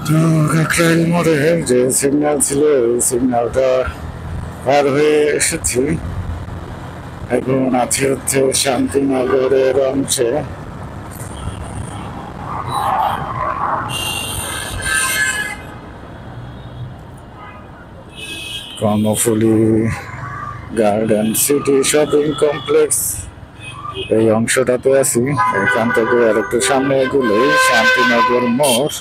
তো কাকরাইল মোড়ে যে সিগন্যাল ছিল ওই সিগন্যালটা পার হয়ে এসেছি। এখন আছি হচ্ছে শান্তিনগরের অংশে। Karnaphuli garden city shopping complex এই অংশটাতে আছি। এখান থেকে আর একটু সামনে এগুলোই শান্তিনগর মোড়।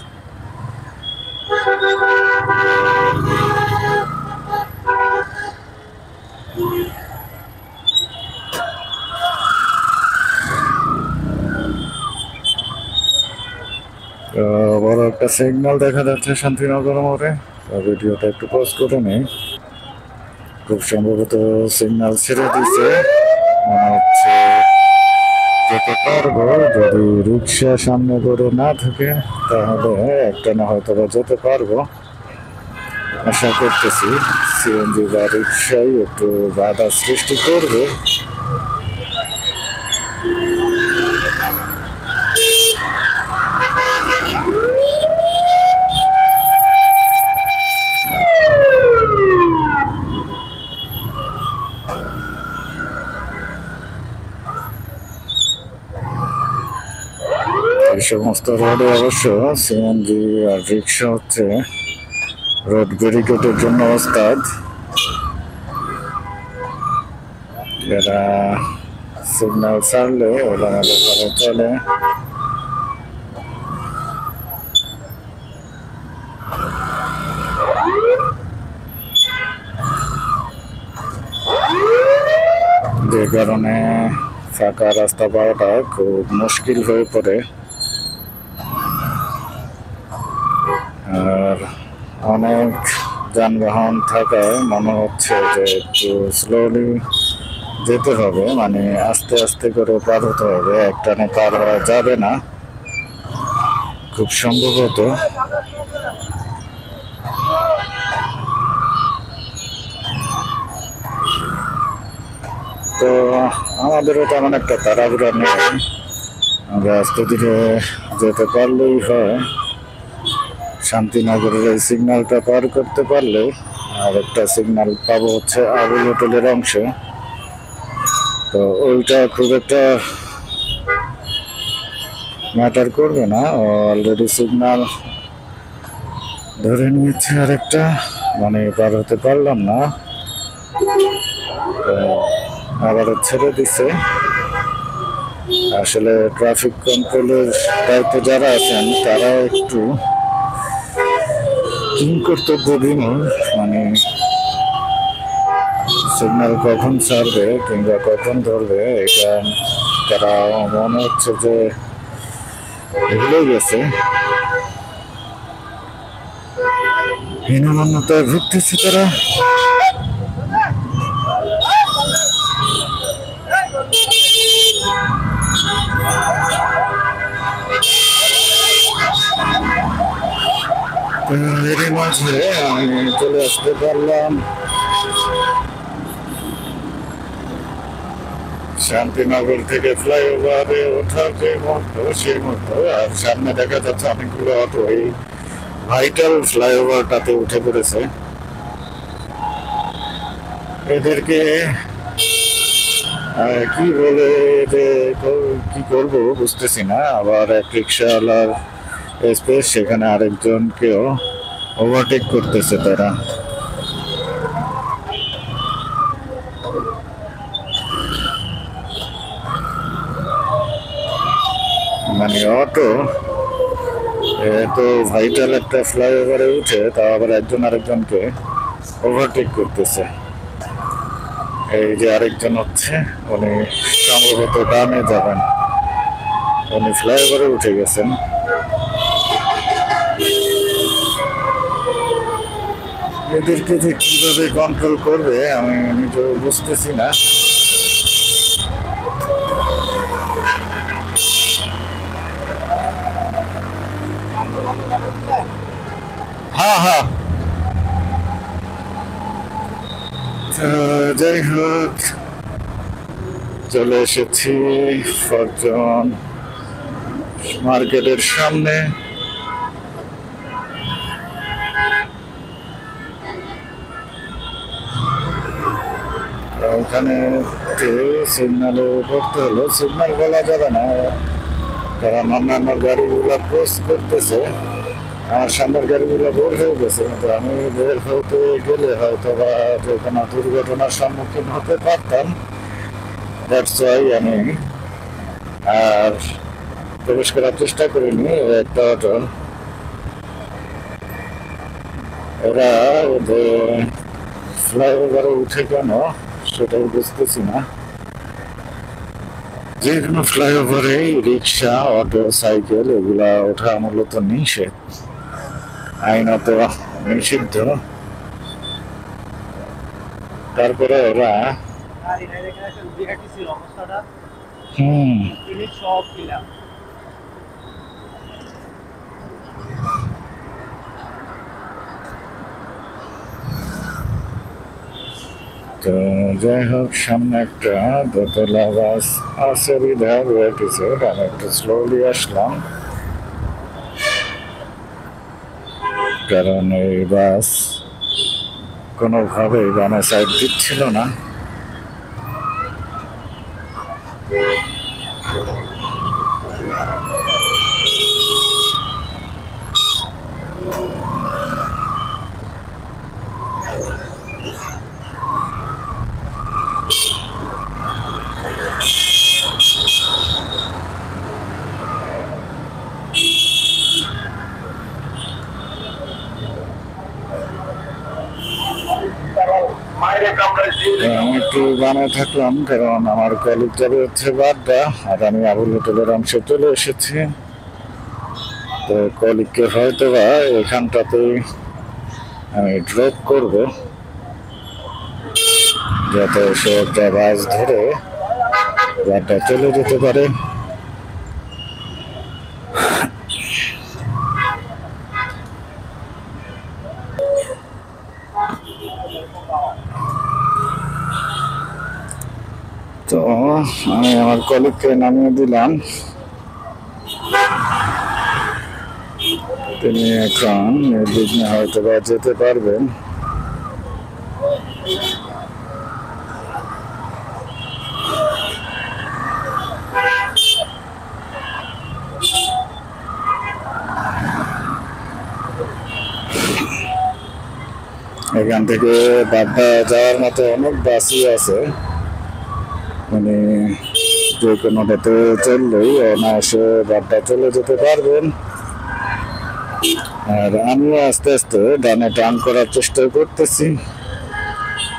বড় একটা সিগন্যাল দেখা যাচ্ছে শান্তিনগর মোড়ে। ভিডিওটা একটু পজ করে নেই। খুব সম্ভবত সিগন্যাল ছেড়ে দিছে, মনে হচ্ছে যেতে পারবো। যদি রিক্সা সামনে করে না থাকে তাহলে একটা না হয়তো বা যেতে পারবো আশা করতেছি। সিএনজি বা রিক্সায় একটু বাধা সৃষ্টি করবে। এই সমস্ত রোডে অবশ্য সিএনজি আর রিক্সা হচ্ছে রোড ব্যারিকেডের জন্য ওস্তাদ। এরা সিগন্যাল ছাড়লে এলোমেলোভাবে চলে। যে কারণে ফাঁকা রাস্তা পাওয়াটা খুব মুশকিল হয়ে পড়ে। আর অনেক যানবাহন থাকায় মনে হচ্ছে যে একটু স্লোলি যেতে হবে, মানে আস্তে আস্তে করে পার হতে হবে, একটানে পার হওয়া যাবে না খুব সম্ভবত। তো আমাদেরও তেমন একটা তাড়াহুড়া নেই, আমরা আস্তে ধীরে যেতে পারলেই হয়। শান্তিনগরের এই সিগন্যালটা পার করতে পারলে আর একটা সিগন্যাল পাবো হচ্ছে আবুল হোটেলের অংশে। তো ওইটা খুব একটা ম্যাটার করবে না, অলরেডি সিগন্যাল ধরে নিয়েছে আরেকটা, মানে পার হতে পারলাম না, আবারও ছেড়ে দিছে। আসলে ট্রাফিক কন্ট্রোলের দায়িত্বে যারা আছেন তারা একটু কর্তব্য বিমূঢ়, মানে সিগন্যাল কখন ছাড়বে কিংবা কখন ধরবে এটা তারা মনে হচ্ছে যে ভুলে গেছে। হীনমন্যতায় ভুগতেছে তারা। এরই মাঝে আমি চলে আসতে পারলাম শান্তিনগর থেকে ফ্লাইওভারে ওঠার যে মুহূর্ত সেই মুহূর্ত। আর সামনে দেখা যাচ্ছে অনেকগুলো অটো এই ভাইটাল ফ্লাইওভারটাতে উঠে পড়েছে। এদেরকে কি বলে যে কি করবো বুঝতেছি না। আবার এক রিক্সাওয়ালার স্পেস, সেখানে আরেকজনকেও ওভারটেক করতেছে তারা। মানে অটো এত ভাইটাল একটা ফ্লাইওভারে উঠে তা আবার একজন আরেকজনকে ওভারটেক করতেছে। এই যে আরেকজন হচ্ছে, উনি সম্ভবত ডানে যাবেন, উনি ফ্লাইওভারে উঠে গেছেন। এদেরকে যে কিভাবে কন্ট্রোল করবে আমি নিজেও বুঝতেছি না। হ্যাঁ হ্যাঁ, যাই হোক চলে এসেছি ফরচুন মার্কেটের সামনে। এখানে সিগনালে পড়তে হলো, সিগনাল বলা যাবে না কারণ অন্যান্য গাড়িগুলো ক্রস করতেছে, আমার সামনের গাড়িগুলো বের হয়ে গেছে, কিন্তু আমি বের হতে গেলে হয়তো বা যে কোনো দুর্ঘটনার সম্মুখীন হতে পারতাম। দ্যাটস ওয়াই আমি আর প্রবেশ করার চেষ্টা করিনি। একটা অটো, এরা ফ্লাইওভারে উঠে কেন সেটাই বুঝতেছি না। যে কোনো ফ্লাইওভারে রিক্সা, অটো, সাইকেল এগুলা ওঠা মূলত নিষেধ, আইনত নিষিদ্ধ। তারপরে ওরা তো যাই হোক, সামনে একটা দোতলা বাস আছে বিধায় এপিসোড, আমি একটু স্লোলি আসলাম কারণ এই বাস কোনোভাবেই বামে সাইড দিচ্ছিল না। আমি একটু বামে থাকলাম কারণ আমার কলিগ যাবে হচ্ছে বাড্ডা, আর আমি আবুল হোটেলের অংশে চলে এসেছি। তো কলিগকে হয়তো বা এখানটাতেই আমি ড্রপ করব, যাতে সে একটা বাস ধরে বাড্ডা চলে যেতে পারে। তো আমি আমার কলিগকে নামিয়ে দিলাম, তিনি এখন নির্বিঘ্নে হয়তো বা যেতে পারবেন। এখান থেকে বাড্ডা যাওয়ার মতো অনেক বাসই আছে, মানে যে কোনোটাতে চললেই অনায়াসে বাড্ডা চলে যেতে পারবেন। আর আমিও আস্তে আস্তে ডানে টার্ন করার চেষ্টা করতেছি,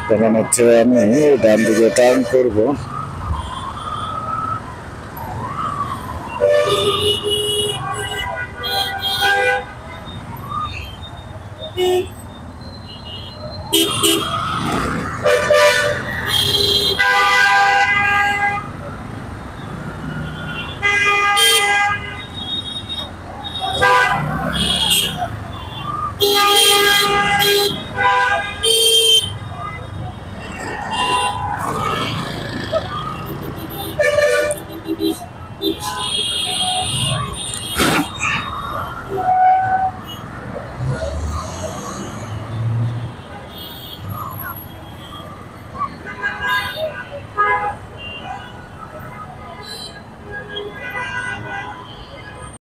কারণ হচ্ছে আমি ডান দিকে টার্ন করবো।